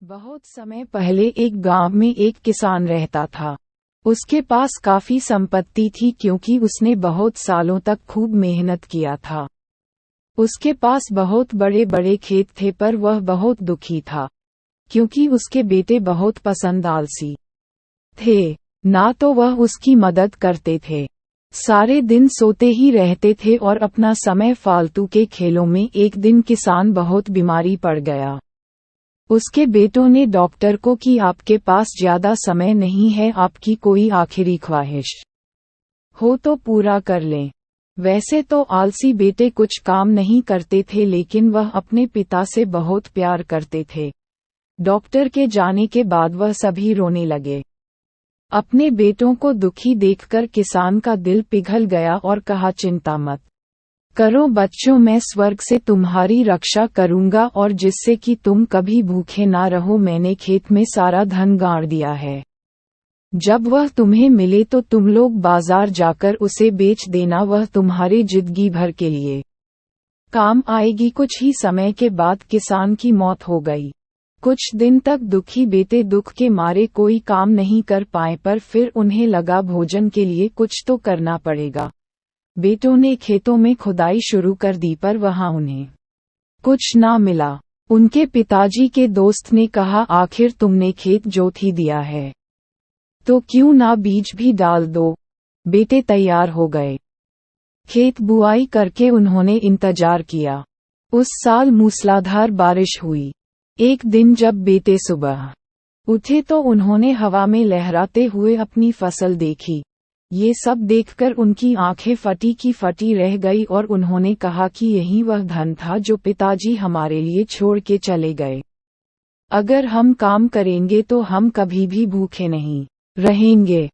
बहुत समय पहले एक गांव में एक किसान रहता था। उसके पास काफी संपत्ति थी क्योंकि उसने बहुत सालों तक खूब मेहनत किया था। उसके पास बहुत बड़े बड़े खेत थे पर वह बहुत दुखी था क्योंकि उसके बेटे बहुत पसंद आलसी थे। ना तो वह उसकी मदद करते थे, सारे दिन सोते ही रहते थे और अपना समय फालतू के खेलों में। एक दिन किसान बहुत बीमारी पड़ गया। उसके बेटों ने डॉक्टर को कि आपके पास ज्यादा समय नहीं है, आपकी कोई आखिरी ख्वाहिश हो तो पूरा कर लें। वैसे तो आलसी बेटे कुछ काम नहीं करते थे लेकिन वह अपने पिता से बहुत प्यार करते थे। डॉक्टर के जाने के बाद वह सभी रोने लगे। अपने बेटों को दुखी देखकर किसान का दिल पिघल गया और कहा, चिंता मत करो बच्चों, मैं स्वर्ग से तुम्हारी रक्षा करूंगा और जिससे कि तुम कभी भूखे ना रहो। मैंने खेत में सारा धन गाड़ दिया है। जब वह तुम्हें मिले तो तुम लोग बाजार जाकर उसे बेच देना, वह तुम्हारे जिंदगी भर के लिए काम आएगी। कुछ ही समय के बाद किसान की मौत हो गई। कुछ दिन तक दुखी बेटे दुख के मारे कोई काम नहीं कर पाए, पर फिर उन्हें लगा भोजन के लिए कुछ तो करना पड़ेगा। बेटों ने खेतों में खुदाई शुरू कर दी पर वहां उन्हें कुछ ना मिला। उनके पिताजी के दोस्त ने कहा, आखिर तुमने खेत जोत ही दिया है तो क्यों ना बीज भी डाल दो। बेटे तैयार हो गए। खेत बुआई करके उन्होंने इंतजार किया। उस साल मूसलाधार बारिश हुई। एक दिन जब बेटे सुबह उठे तो उन्होंने हवा में लहराते हुए अपनी फसल देखी। ये सब देखकर उनकी आंखें फटी की फटी रह गई और उन्होंने कहा कि यही वह धन था जो पिताजी हमारे लिए छोड़ के चले गए। अगर हम काम करेंगे तो हम कभी भी भूखे नहीं रहेंगे।